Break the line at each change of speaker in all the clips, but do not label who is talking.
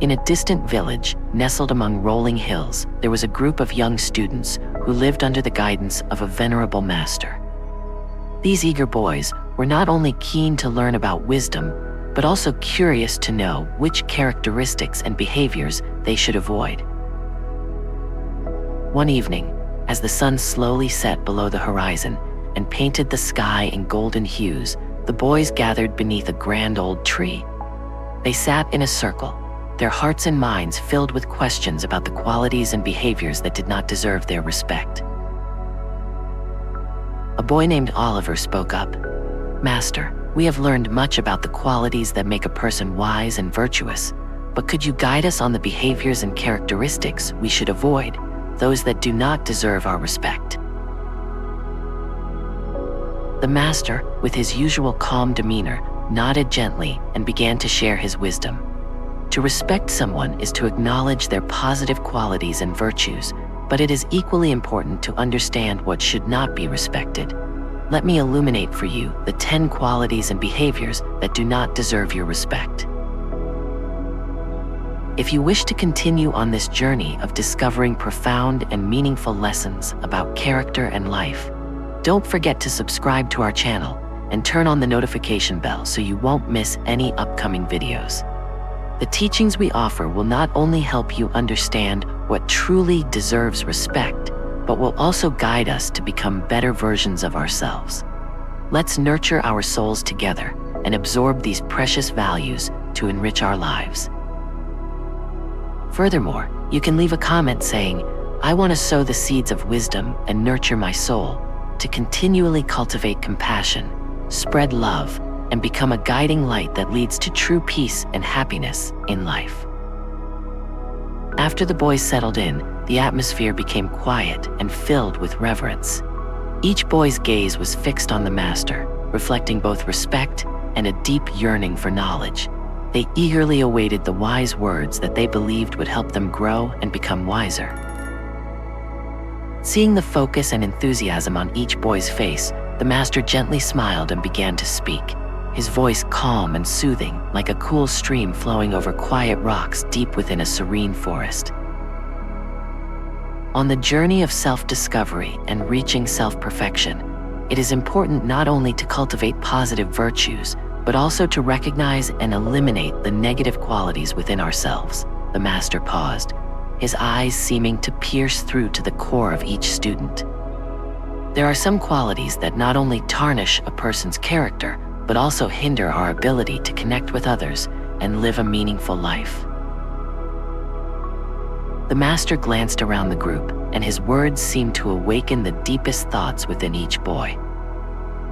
In a distant village, nestled among rolling hills, there was a group of young students who lived under the guidance of a venerable master. These eager boys were not only keen to learn about wisdom, but also curious to know which characteristics and behaviors they should avoid. One evening, as the sun slowly set below the horizon and painted the sky in golden hues, the boys gathered beneath a grand old tree. They sat in a circle, their hearts and minds filled with questions about the qualities and behaviors that did not deserve their respect. A boy named Oliver spoke up. "Master, we have learned much about the qualities that make a person wise and virtuous, but could you guide us on the behaviors and characteristics we should avoid, those that do not deserve our respect?" The master, with his usual calm demeanor, nodded gently and began to share his wisdom. To respect someone is to acknowledge their positive qualities and virtues, but it is equally important to understand what should not be respected. Let me illuminate for you the 10 qualities and behaviors that do not deserve your respect. If you wish to continue on this journey of discovering profound and meaningful lessons about character and life, don't forget to subscribe to our channel and turn on the notification bell so you won't miss any upcoming videos. The teachings we offer will not only help you understand what truly deserves respect, but will also guide us to become better versions of ourselves. Let's nurture our souls together and absorb these precious values to enrich our lives. Furthermore, you can leave a comment saying, "I want to sow the seeds of wisdom and nurture my soul," to continually cultivate compassion, spread love, and become a guiding light that leads to true peace and happiness in life. After the boys settled in, the atmosphere became quiet and filled with reverence. Each boy's gaze was fixed on the master, reflecting both respect and a deep yearning for knowledge. They eagerly awaited the wise words that they believed would help them grow and become wiser. Seeing the focus and enthusiasm on each boy's face, the master gently smiled and began to speak, his voice calm and soothing, like a cool stream flowing over quiet rocks deep within a serene forest. On the journey of self-discovery and reaching self-perfection, it is important not only to cultivate positive virtues, but also to recognize and eliminate the negative qualities within ourselves. The master paused, his eyes seeming to pierce through to the core of each student. There are some qualities that not only tarnish a person's character, but also hinder our ability to connect with others and live a meaningful life. The master glanced around the group, and his words seemed to awaken the deepest thoughts within each boy.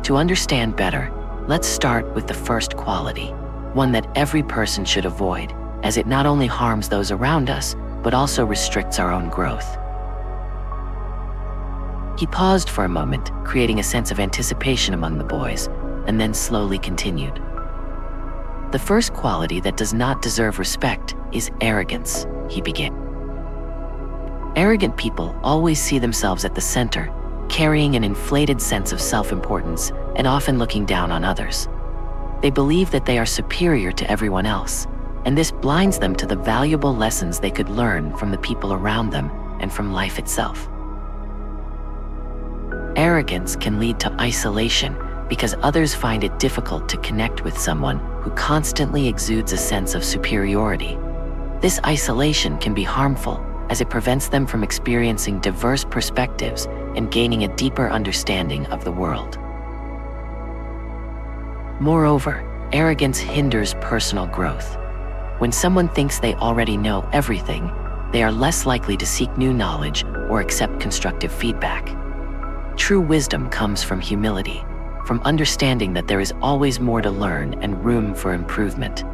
To understand better, let's start with the first quality, one that every person should avoid, as it not only harms those around us, but also restricts our own growth. He paused for a moment, creating a sense of anticipation among the boys, and then slowly continued. The first quality that does not deserve respect is arrogance, he began. Arrogant people always see themselves at the center, carrying an inflated sense of self-importance and often looking down on others. They believe that they are superior to everyone else, and this blinds them to the valuable lessons they could learn from the people around them and from life itself. Arrogance can lead to isolation because others find it difficult to connect with someone who constantly exudes a sense of superiority. This isolation can be harmful as it prevents them from experiencing diverse perspectives and gaining a deeper understanding of the world. Moreover, arrogance hinders personal growth. When someone thinks they already know everything, they are less likely to seek new knowledge or accept constructive feedback. True wisdom comes from humility, from understanding that there is always more to learn and room for improvement.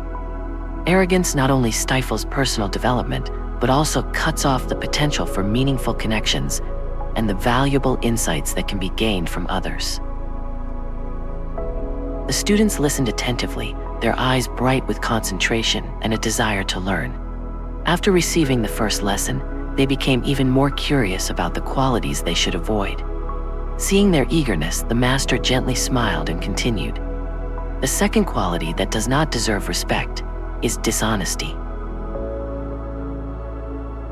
Arrogance not only stifles personal development, but also cuts off the potential for meaningful connections and the valuable insights that can be gained from others. The students listened attentively, their eyes bright with concentration and a desire to learn. After receiving the first lesson, they became even more curious about the qualities they should avoid. Seeing their eagerness, the master gently smiled and continued. The second quality that does not deserve respect is dishonesty.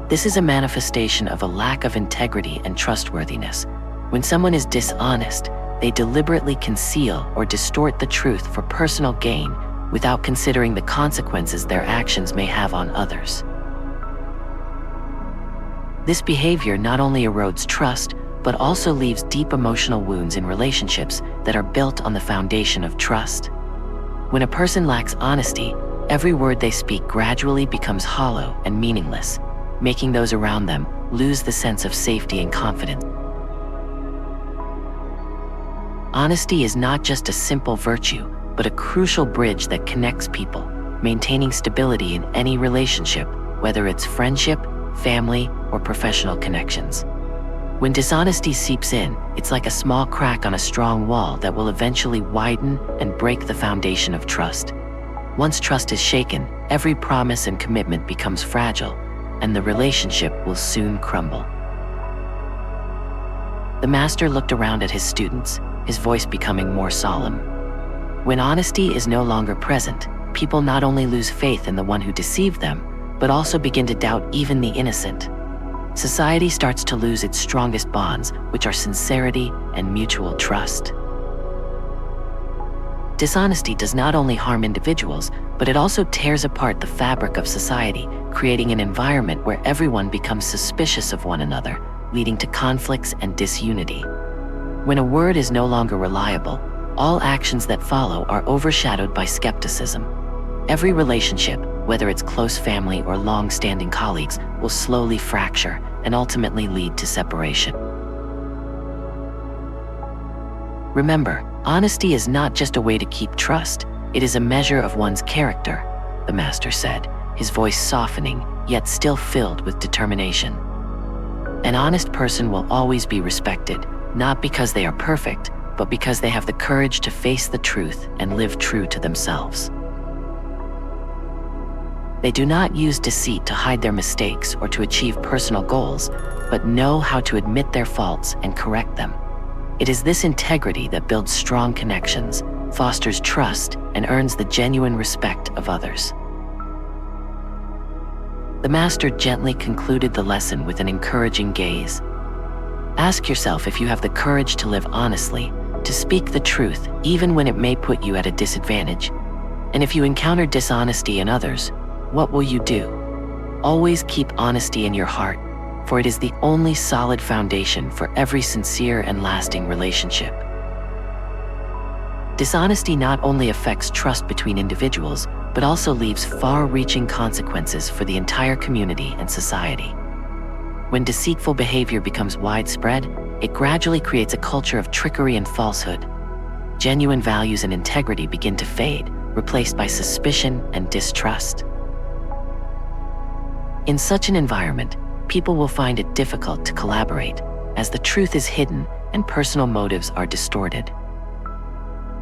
This is a manifestation of a lack of integrity and trustworthiness. When someone is dishonest, they deliberately conceal or distort the truth for personal gain without considering the consequences their actions may have on others. This behavior not only erodes trust, but also leaves deep emotional wounds in relationships that are built on the foundation of trust. When a person lacks honesty, every word they speak gradually becomes hollow and meaningless, making those around them lose the sense of safety and confidence. Honesty is not just a simple virtue, but a crucial bridge that connects people, maintaining stability in any relationship, whether it's friendship, family, or professional connections. When dishonesty seeps in, it's like a small crack on a strong wall that will eventually widen and break the foundation of trust. Once trust is shaken, every promise and commitment becomes fragile, and the relationship will soon crumble. The master looked around at his students, his voice becoming more solemn. When honesty is no longer present, people not only lose faith in the one who deceived them, but also begin to doubt even the innocent. Society starts to lose its strongest bonds, which are sincerity and mutual trust. Dishonesty does not only harm individuals, but it also tears apart the fabric of society, creating an environment where everyone becomes suspicious of one another, leading to conflicts and disunity. When a word is no longer reliable, all actions that follow are overshadowed by skepticism. Every relationship, whether it's close family or long-standing colleagues, will slowly fracture and ultimately lead to separation. Remember, honesty is not just a way to keep trust, it is a measure of one's character, the master said, his voice softening, yet still filled with determination. An honest person will always be respected, not because they are perfect, but because they have the courage to face the truth and live true to themselves. They do not use deceit to hide their mistakes or to achieve personal goals, but know how to admit their faults and correct them. It is this integrity that builds strong connections, fosters trust, and earns the genuine respect of others. The master gently concluded the lesson with an encouraging gaze. Ask yourself if you have the courage to live honestly, to speak the truth even when it may put you at a disadvantage. And if you encounter dishonesty in others, what will you do? Always keep honesty in your heart, for it is the only solid foundation for every sincere and lasting relationship. Dishonesty not only affects trust between individuals, but also leaves far-reaching consequences for the entire community and society. When deceitful behavior becomes widespread, it gradually creates a culture of trickery and falsehood. Genuine values and integrity begin to fade, replaced by suspicion and distrust. In such an environment, people will find it difficult to collaborate, as the truth is hidden and personal motives are distorted.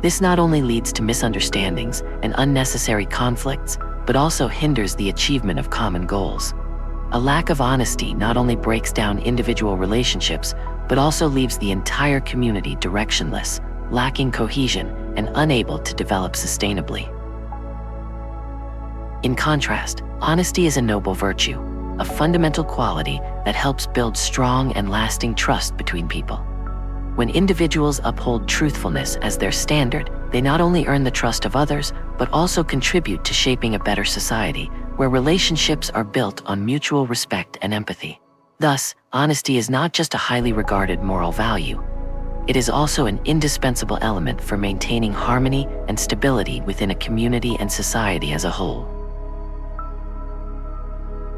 This not only leads to misunderstandings and unnecessary conflicts, but also hinders the achievement of common goals. A lack of honesty not only breaks down individual relationships, but also leaves the entire community directionless, lacking cohesion, and unable to develop sustainably. In contrast, honesty is a noble virtue, a fundamental quality that helps build strong and lasting trust between people. When individuals uphold truthfulness as their standard, they not only earn the trust of others, but also contribute to shaping a better society, where relationships are built on mutual respect and empathy. Thus, honesty is not just a highly regarded moral value. It is also an indispensable element for maintaining harmony and stability within a community and society as a whole.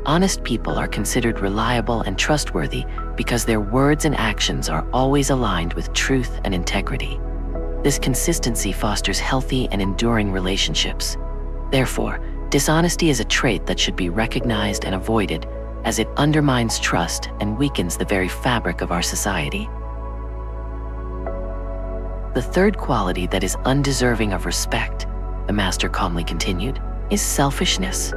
Honest people are considered reliable and trustworthy because their words and actions are always aligned with truth and integrity. This consistency fosters healthy and enduring relationships. Therefore, dishonesty is a trait that should be recognized and avoided, as it undermines trust and weakens the very fabric of our society. The third quality that is undeserving of respect, the master calmly continued, is selfishness.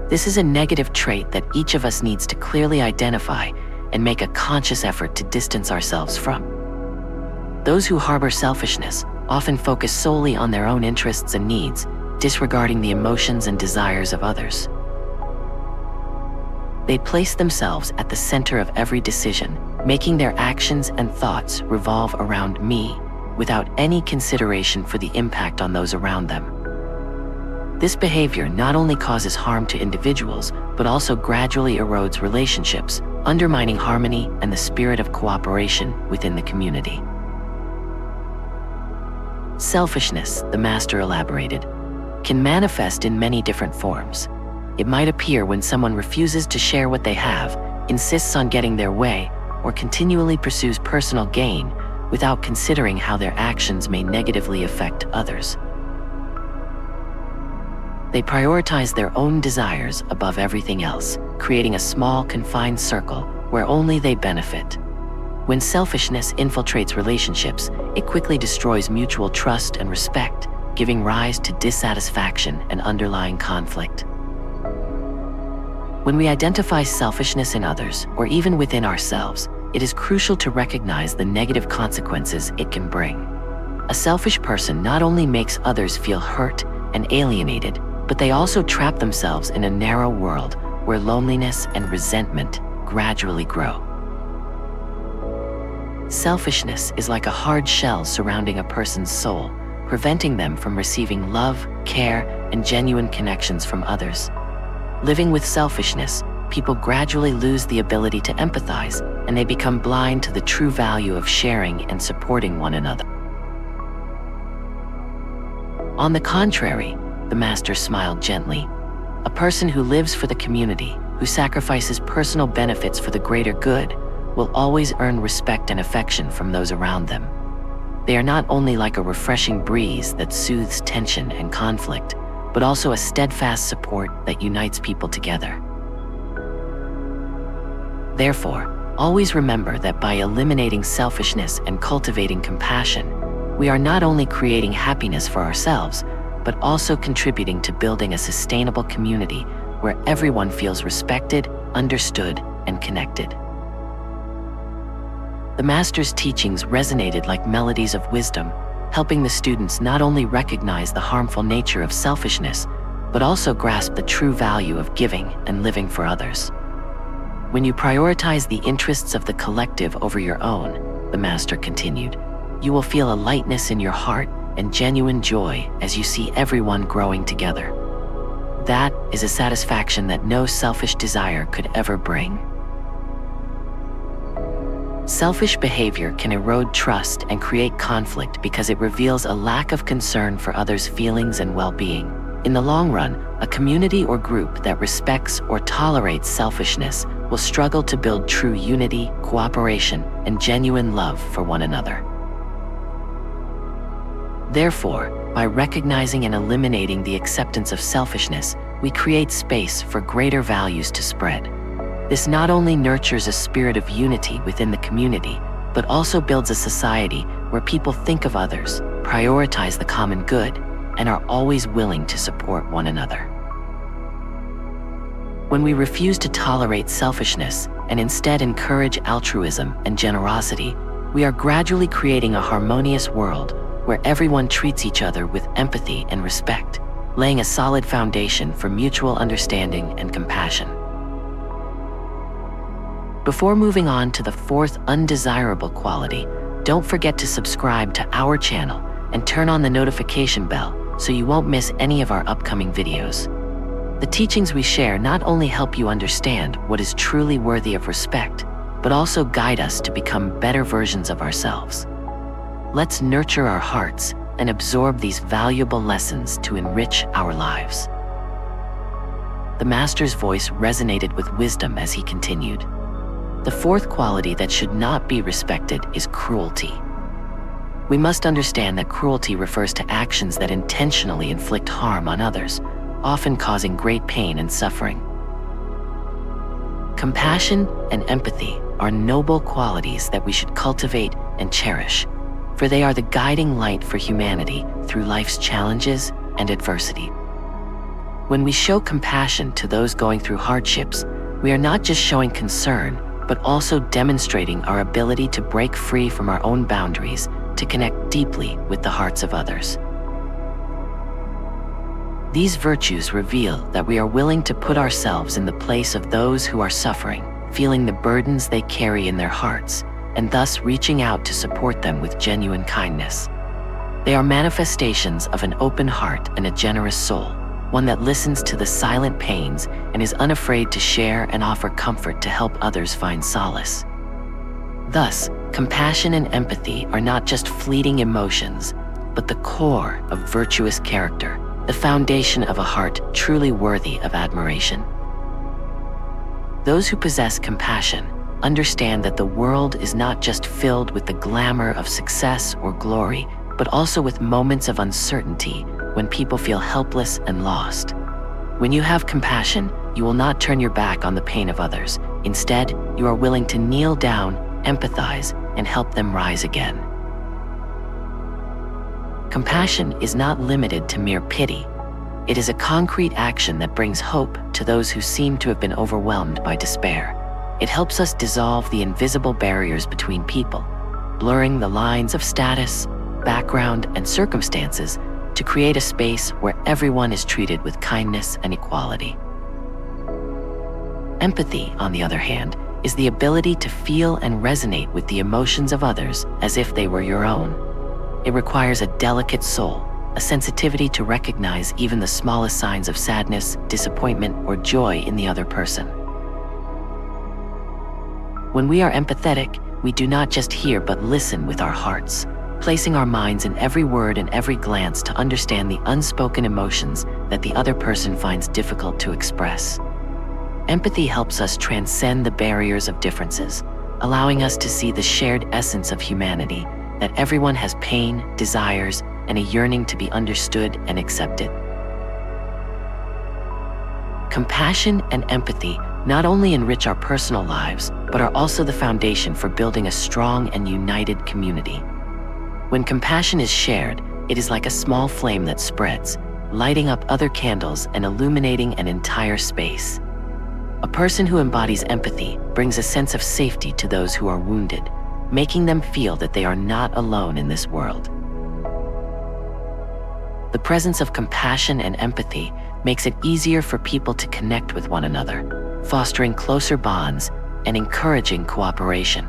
This is a negative trait that each of us needs to clearly identify and make a conscious effort to distance ourselves from. Those who harbor selfishness often focus solely on their own interests and needs, disregarding the emotions and desires of others. They'd place themselves at the center of every decision, making their actions and thoughts revolve around me, without any consideration for the impact on those around them. This behavior not only causes harm to individuals, but also gradually erodes relationships, undermining harmony and the spirit of cooperation within the community. Selfishness, the master elaborated, can manifest in many different forms. It might appear when someone refuses to share what they have, insists on getting their way, or continually pursues personal gain without considering how their actions may negatively affect others. They prioritize their own desires above everything else, creating a small, confined circle where only they benefit. When selfishness infiltrates relationships, it quickly destroys mutual trust and respect, giving rise to dissatisfaction and underlying conflict. When we identify selfishness in others, or even within ourselves, it is crucial to recognize the negative consequences it can bring. A selfish person not only makes others feel hurt and alienated, but they also trap themselves in a narrow world where loneliness and resentment gradually grow. Selfishness is like a hard shell surrounding a person's soul, preventing them from receiving love, care, and genuine connections from others. Living with selfishness, people gradually lose the ability to empathize, and they become blind to the true value of sharing and supporting one another. On the contrary, the master smiled gently. A person who lives for the community, who sacrifices personal benefits for the greater good, will always earn respect and affection from those around them. They are not only like a refreshing breeze that soothes tension and conflict, but also a steadfast support that unites people together. Therefore, always remember that by eliminating selfishness and cultivating compassion, we are not only creating happiness for ourselves, but also contributing to building a sustainable community where everyone feels respected, understood, and connected. The master's teachings resonated like melodies of wisdom, helping the students not only recognize the harmful nature of selfishness, but also grasp the true value of giving and living for others. When you prioritize the interests of the collective over your own, the master continued, you will feel a lightness in your heart and genuine joy as you see everyone growing together. That is a satisfaction that no selfish desire could ever bring. Selfish behavior can erode trust and create conflict because it reveals a lack of concern for others' feelings and well-being. In the long run, a community or group that respects or tolerates selfishness will struggle to build true unity, cooperation, and genuine love for one another. Therefore, by recognizing and eliminating the acceptance of selfishness, we create space for greater values to spread. This not only nurtures a spirit of unity within the community, but also builds a society where people think of others, prioritize the common good, and are always willing to support one another. When we refuse to tolerate selfishness and instead encourage altruism and generosity, we are gradually creating a harmonious world where everyone treats each other with empathy and respect, laying a solid foundation for mutual understanding and compassion. Before moving on to the fourth undesirable quality, don't forget to subscribe to our channel and turn on the notification bell so you won't miss any of our upcoming videos. The teachings we share not only help you understand what is truly worthy of respect, but also guide us to become better versions of ourselves. Let's nurture our hearts and absorb these valuable lessons to enrich our lives. The master's voice resonated with wisdom as he continued. The fourth quality that should not be respected is cruelty. We must understand that cruelty refers to actions that intentionally inflict harm on others, often causing great pain and suffering. Compassion and empathy are noble qualities that we should cultivate and cherish, for they are the guiding light for humanity through life's challenges and adversity. When we show compassion to those going through hardships, we are not just showing concern, but also demonstrating our ability to break free from our own boundaries to connect deeply with the hearts of others. These virtues reveal that we are willing to put ourselves in the place of those who are suffering, feeling the burdens they carry in their hearts, and thus reaching out to support them with genuine kindness. They are manifestations of an open heart and a generous soul, one that listens to the silent pains and is unafraid to share and offer comfort to help others find solace. Thus, compassion and empathy are not just fleeting emotions, but the core of virtuous character, the foundation of a heart truly worthy of admiration. Those who possess compassion understand that the world is not just filled with the glamour of success or glory, but also with moments of uncertainty when people feel helpless and lost. When you have compassion, you will not turn your back on the pain of others. Instead, you are willing to kneel down, empathize, and help them rise again. Compassion is not limited to mere pity. It is a concrete action that brings hope to those who seem to have been overwhelmed by despair. It helps us dissolve the invisible barriers between people, blurring the lines of status, background, and circumstances to create a space where everyone is treated with kindness and equality. Empathy, on the other hand, is the ability to feel and resonate with the emotions of others as if they were your own. It requires a delicate soul, a sensitivity to recognize even the smallest signs of sadness, disappointment, or joy in the other person. When we are empathetic, we do not just hear but listen with our hearts, placing our minds in every word and every glance to understand the unspoken emotions that the other person finds difficult to express. Empathy helps us transcend the barriers of differences, allowing us to see the shared essence of humanity, that everyone has pain, desires, and a yearning to be understood and accepted. Compassion and empathy not only enrich our personal lives, but are also the foundation for building a strong and united community. When compassion is shared, it is like a small flame that spreads, lighting up other candles and illuminating an entire space. A person who embodies empathy brings a sense of safety to those who are wounded, making them feel that they are not alone in this world. The presence of compassion and empathy makes it easier for people to connect with one another, fostering closer bonds and encouraging cooperation.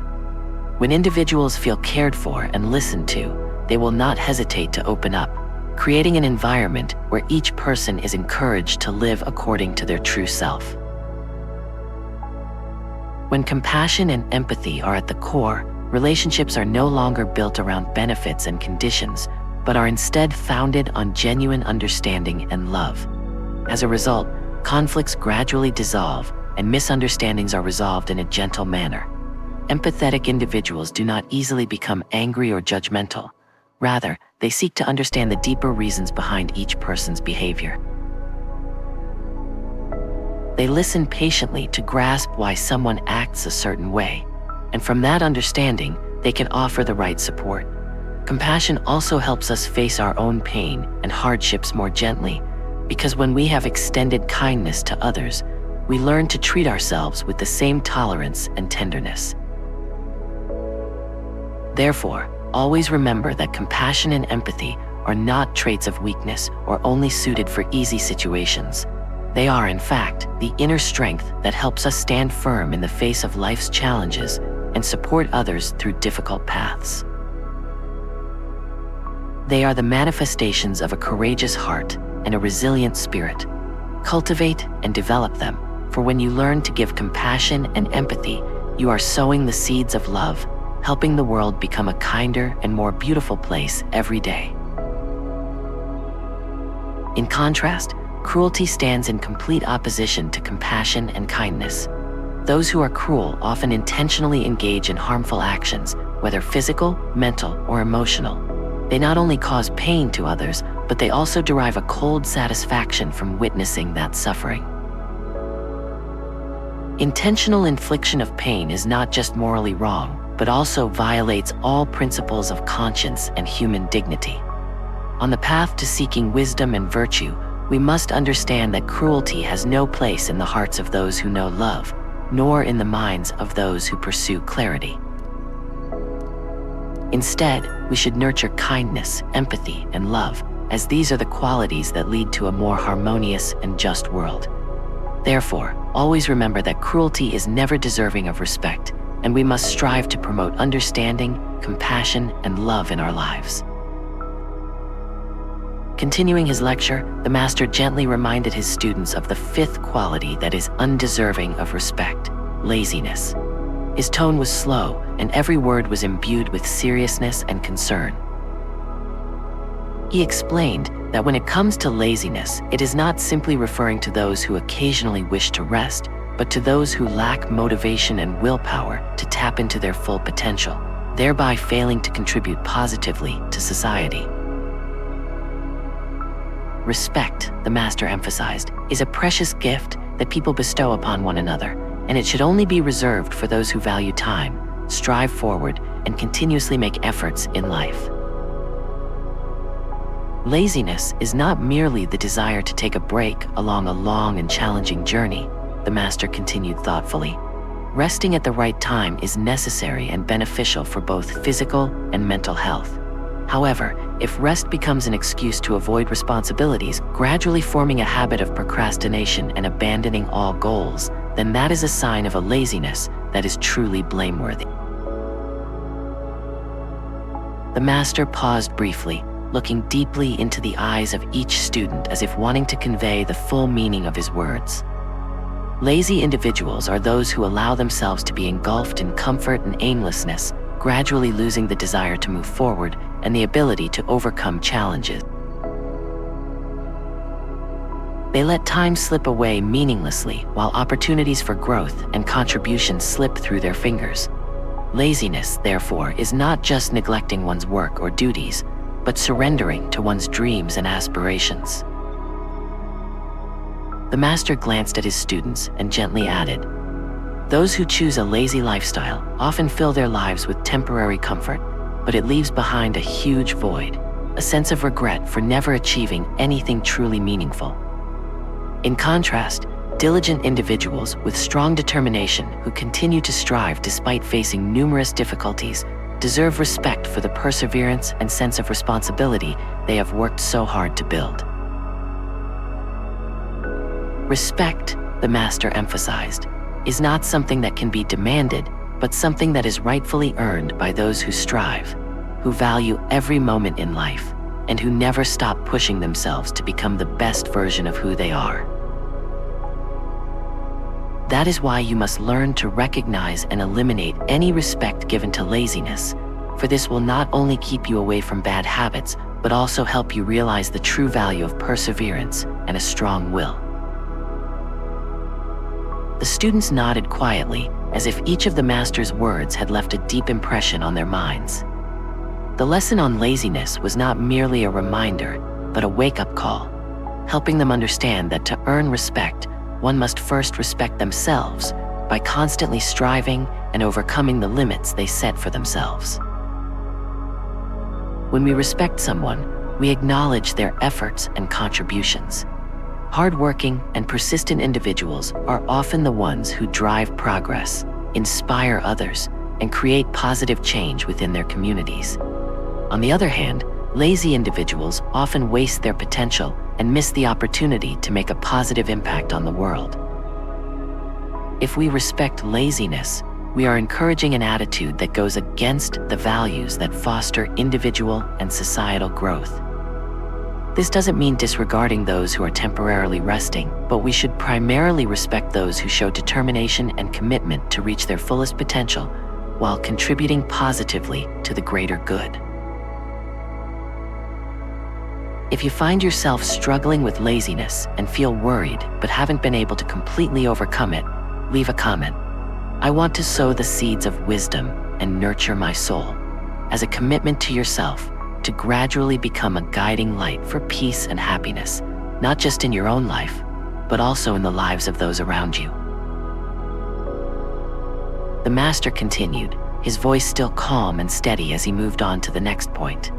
When individuals feel cared for and listened to, they will not hesitate to open up, creating an environment where each person is encouraged to live according to their true self. When compassion and empathy are at the core, relationships are no longer built around benefits and conditions, but are instead founded on genuine understanding and love. As a result, conflicts gradually dissolve and misunderstandings are resolved in a gentle manner. Empathetic individuals do not easily become angry or judgmental. Rather, they seek to understand the deeper reasons behind each person's behavior. They listen patiently to grasp why someone acts a certain way, and from that understanding, they can offer the right support. Compassion also helps us face our own pain and hardships more gently, because when we have extended kindness to others, we learn to treat ourselves with the same tolerance and tenderness. Therefore, always remember that compassion and empathy are not traits of weakness or only suited for easy situations. They are, in fact, the inner strength that helps us stand firm in the face of life's challenges and support others through difficult paths. They are the manifestations of a courageous heart and a resilient spirit. Cultivate and develop them, for when you learn to give compassion and empathy, you are sowing the seeds of love, helping the world become a kinder and more beautiful place every day. In contrast, cruelty stands in complete opposition to compassion and kindness. Those who are cruel often intentionally engage in harmful actions, whether physical, mental, or emotional. They not only cause pain to others, but they also derive a cold satisfaction from witnessing that suffering. Intentional infliction of pain is not just morally wrong, but also violates all principles of conscience and human dignity. On the path to seeking wisdom and virtue, we must understand that cruelty has no place in the hearts of those who know love, nor in the minds of those who pursue clarity. Instead, we should nurture kindness, empathy, and love, as these are the qualities that lead to a more harmonious and just world. Therefore, always remember that cruelty is never deserving of respect, and we must strive to promote understanding, compassion, and love in our lives. Continuing his lecture, the master gently reminded his students of the fifth quality that is undeserving of respect: laziness. His tone was slow, and every word was imbued with seriousness and concern. He explained that when it comes to laziness, it is not simply referring to those who occasionally wish to rest, but to those who lack motivation and willpower to tap into their full potential, thereby failing to contribute positively to society. Respect, the master emphasized, is a precious gift that people bestow upon one another, and it should only be reserved for those who value time, strive forward, and continuously make efforts in life. Laziness is not merely the desire to take a break along a long and challenging journey, the master continued thoughtfully. Resting at the right time is necessary and beneficial for both physical and mental health. However, if rest becomes an excuse to avoid responsibilities, gradually forming a habit of procrastination and abandoning all goals, then that is a sign of a laziness that is truly blameworthy. The master paused briefly, looking deeply into the eyes of each student as if wanting to convey the full meaning of his words. Lazy individuals are those who allow themselves to be engulfed in comfort and aimlessness, gradually losing the desire to move forward and the ability to overcome challenges. They let time slip away meaninglessly while opportunities for growth and contribution slip through their fingers. Laziness, therefore, is not just neglecting one's work or duties, but surrendering to one's dreams and aspirations. The master glanced at his students and gently added, "Those who choose a lazy lifestyle often fill their lives with temporary comfort, but it leaves behind a huge void, a sense of regret for never achieving anything truly meaningful." In contrast, diligent individuals with strong determination who continue to strive despite facing numerous difficulties deserve respect for the perseverance and sense of responsibility they have worked so hard to build. Respect, the master emphasized, is not something that can be demanded, but something that is rightfully earned by those who strive, who value every moment in life, and who never stop pushing themselves to become the best version of who they are. That is why you must learn to recognize and eliminate any respect given to laziness, for this will not only keep you away from bad habits, but also help you realize the true value of perseverance and a strong will. The students nodded quietly, as if each of the master's words had left a deep impression on their minds. The lesson on laziness was not merely a reminder, but a wake-up call, helping them understand that to earn respect, one must first respect themselves by constantly striving and overcoming the limits they set for themselves. When we respect someone, we acknowledge their efforts and contributions. Hardworking and persistent individuals are often the ones who drive progress, inspire others, and create positive change within their communities. On the other hand, lazy individuals often waste their potential and miss the opportunity to make a positive impact on the world. If we respect laziness, we are encouraging an attitude that goes against the values that foster individual and societal growth. This doesn't mean disregarding those who are temporarily resting, but we should primarily respect those who show determination and commitment to reach their fullest potential while contributing positively to the greater good. If you find yourself struggling with laziness and feel worried but haven't been able to completely overcome it, leave a comment. "I want to sow the seeds of wisdom and nurture my soul," as a commitment to yourself to gradually become a guiding light for peace and happiness, not just in your own life, but also in the lives of those around you. The master continued, his voice still calm and steady as he moved on to the next point.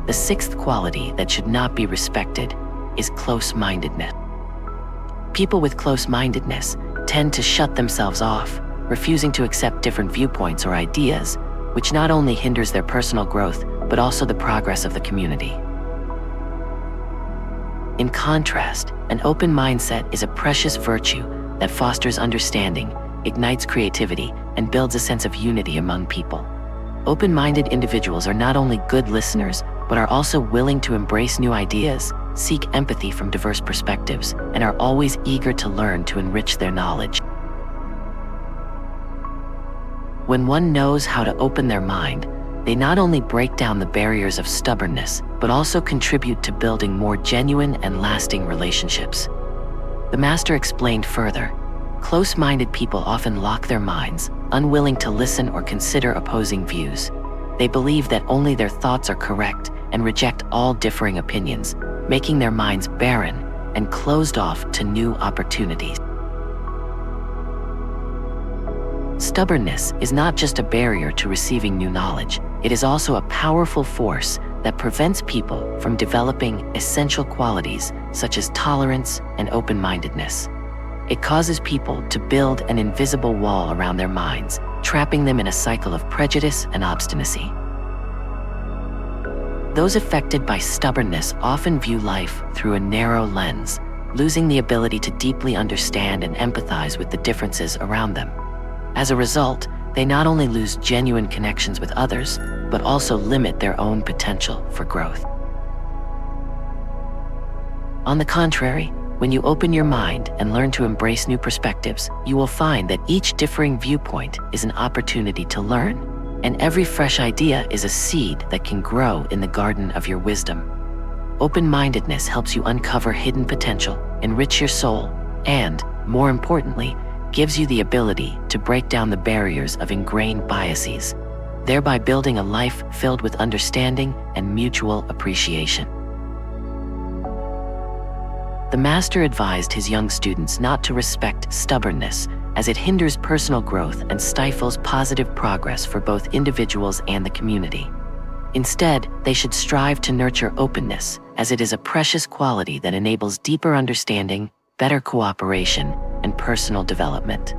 The sixth quality that should not be respected is close-mindedness. People with close-mindedness tend to shut themselves off, refusing to accept different viewpoints or ideas, which not only hinders their personal growth, but also the progress of the community. In contrast, an open mindset is a precious virtue that fosters understanding, ignites creativity, and builds a sense of unity among people. Open-minded individuals are not only good listeners, but are also willing to embrace new ideas, seek empathy from diverse perspectives, and are always eager to learn to enrich their knowledge. When one knows how to open their mind, they not only break down the barriers of stubbornness, but also contribute to building more genuine and lasting relationships. The master explained further, close-minded people often lock their minds, unwilling to listen or consider opposing views. They believe that only their thoughts are correct and reject all differing opinions, making their minds barren and closed off to new opportunities. Stubbornness is not just a barrier to receiving new knowledge, it is also a powerful force that prevents people from developing essential qualities such as tolerance and open-mindedness. It causes people to build an invisible wall around their minds, trapping them in a cycle of prejudice and obstinacy. Those affected by stubbornness often view life through a narrow lens, losing the ability to deeply understand and empathize with the differences around them. As a result, they not only lose genuine connections with others, but also limit their own potential for growth. On the contrary, when you open your mind and learn to embrace new perspectives, you will find that each differing viewpoint is an opportunity to learn, and every fresh idea is a seed that can grow in the garden of your wisdom. Open-mindedness helps you uncover hidden potential, enrich your soul, and, more importantly, gives you the ability to break down the barriers of ingrained biases, thereby building a life filled with understanding and mutual appreciation. The master advised his young students not to respect stubbornness, as it hinders personal growth and stifles positive progress for both individuals and the community. Instead, they should strive to nurture openness, as it is a precious quality that enables deeper understanding, better cooperation, and personal development.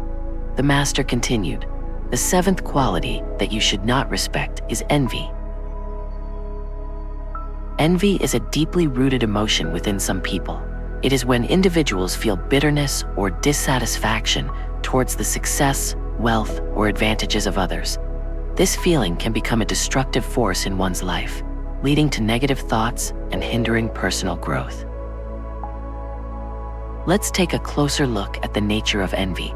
The master continued, "The seventh quality that you should not respect is envy." Envy is a deeply rooted emotion within some people. It is when individuals feel bitterness or dissatisfaction towards the success, wealth, or advantages of others. This feeling can become a destructive force in one's life, leading to negative thoughts and hindering personal growth. Let's take a closer look at the nature of envy.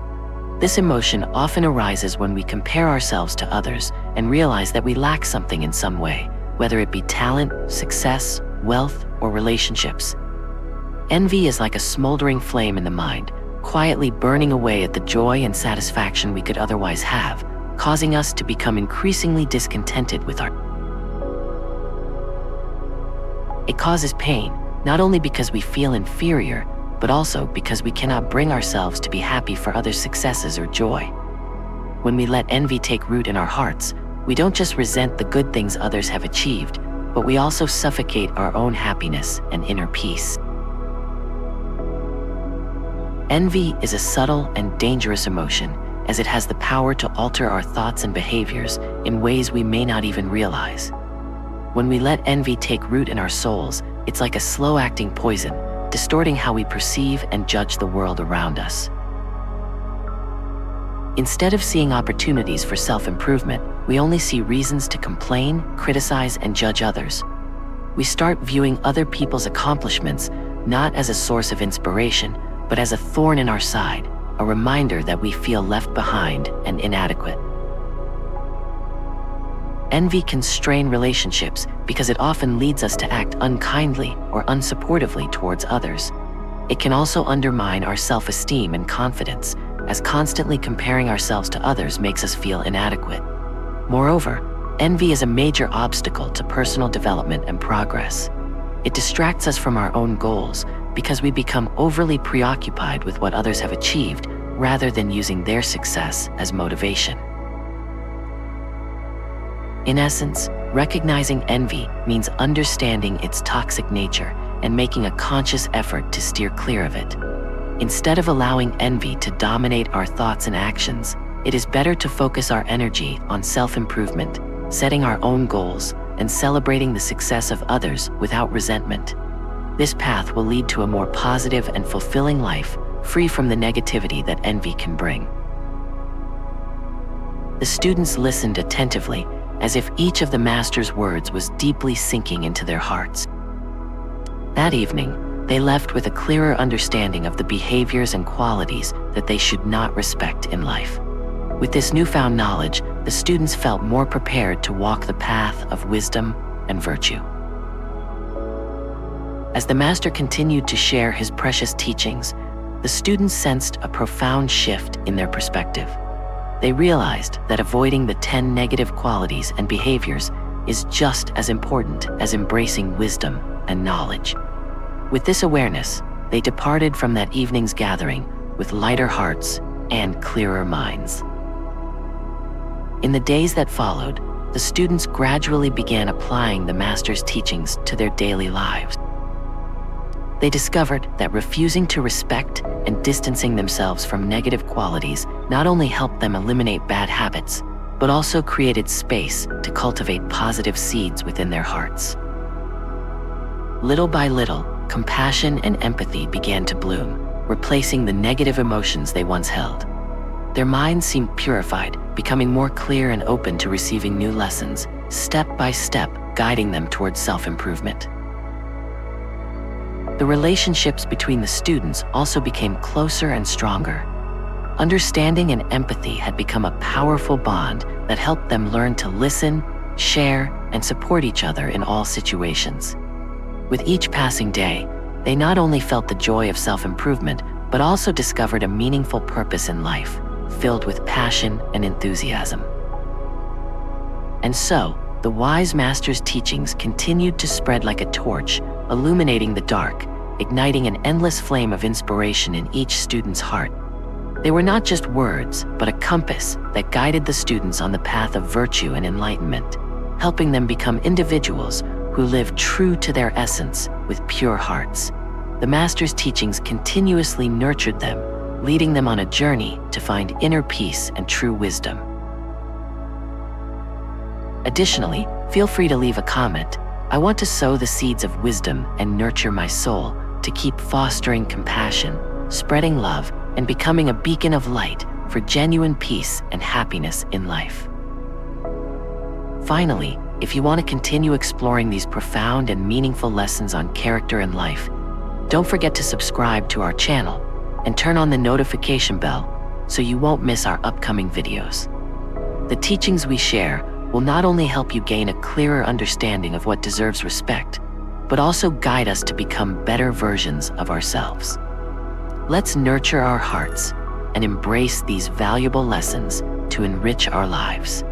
This emotion often arises when we compare ourselves to others and realize that we lack something in some way, whether it be talent, success, wealth, or relationships. Envy is like a smoldering flame in the mind, quietly burning away at the joy and satisfaction we could otherwise have, causing us to become increasingly discontented with our. It causes pain, not only because we feel inferior, but also because we cannot bring ourselves to be happy for others' successes or joy. When we let envy take root in our hearts, we don't just resent the good things others have achieved, but we also suffocate our own happiness and inner peace. Envy is a subtle and dangerous emotion, as it has the power to alter our thoughts and behaviors in ways we may not even realize. When we let envy take root in our souls, it's like a slow-acting poison, distorting how we perceive and judge the world around us. Instead of seeing opportunities for self-improvement, we only see reasons to complain, criticize, and judge others. We start viewing other people's accomplishments not as a source of inspiration, but as a thorn in our side, a reminder that we feel left behind and inadequate. Envy can strain relationships because it often leads us to act unkindly or unsupportively towards others. It can also undermine our self-esteem and confidence, as constantly comparing ourselves to others makes us feel inadequate. Moreover, envy is a major obstacle to personal development and progress. It distracts us from our own goals because we become overly preoccupied with what others have achieved rather than using their success as motivation. In essence, recognizing envy means understanding its toxic nature and making a conscious effort to steer clear of it. Instead of allowing envy to dominate our thoughts and actions, it is better to focus our energy on self-improvement, setting our own goals, and celebrating the success of others without resentment. This path will lead to a more positive and fulfilling life, free from the negativity that envy can bring. The students listened attentively, as if each of the master's words was deeply sinking into their hearts. That evening, they left with a clearer understanding of the behaviors and qualities that they should not respect in life. With this newfound knowledge, the students felt more prepared to walk the path of wisdom and virtue. As the master continued to share his precious teachings, the students sensed a profound shift in their perspective. They realized that avoiding the 10 negative qualities and behaviors is just as important as embracing wisdom and knowledge. With this awareness, they departed from that evening's gathering with lighter hearts and clearer minds. In the days that followed, the students gradually began applying the master's teachings to their daily lives. They discovered that refusing to respect and distancing themselves from negative qualities not only helped them eliminate bad habits, but also created space to cultivate positive seeds within their hearts. Little by little, compassion and empathy began to bloom, replacing the negative emotions they once held. Their minds seemed purified, becoming more clear and open to receiving new lessons, step by step guiding them towards self-improvement. The relationships between the students also became closer and stronger. Understanding and empathy had become a powerful bond that helped them learn to listen, share, and support each other in all situations. With each passing day, they not only felt the joy of self-improvement, but also discovered a meaningful purpose in life, filled with passion and enthusiasm. And so, the wise master's teachings continued to spread like a torch, illuminating the dark, igniting an endless flame of inspiration in each student's heart. They were not just words, but a compass that guided the students on the path of virtue and enlightenment, helping them become individuals who live true to their essence with pure hearts. The master's teachings continuously nurtured them, leading them on a journey to find inner peace and true wisdom. Additionally, feel free to leave a comment. I want to sow the seeds of wisdom and nurture my soul to keep fostering compassion, spreading love, and becoming a beacon of light for genuine peace and happiness in life. Finally, if you want to continue exploring these profound and meaningful lessons on character and life, don't forget to subscribe to our channel and turn on the notification bell so you won't miss our upcoming videos. The teachings we share will not only help you gain a clearer understanding of what deserves respect, but also guide us to become better versions of ourselves. Let's nurture our hearts and embrace these valuable lessons to enrich our lives.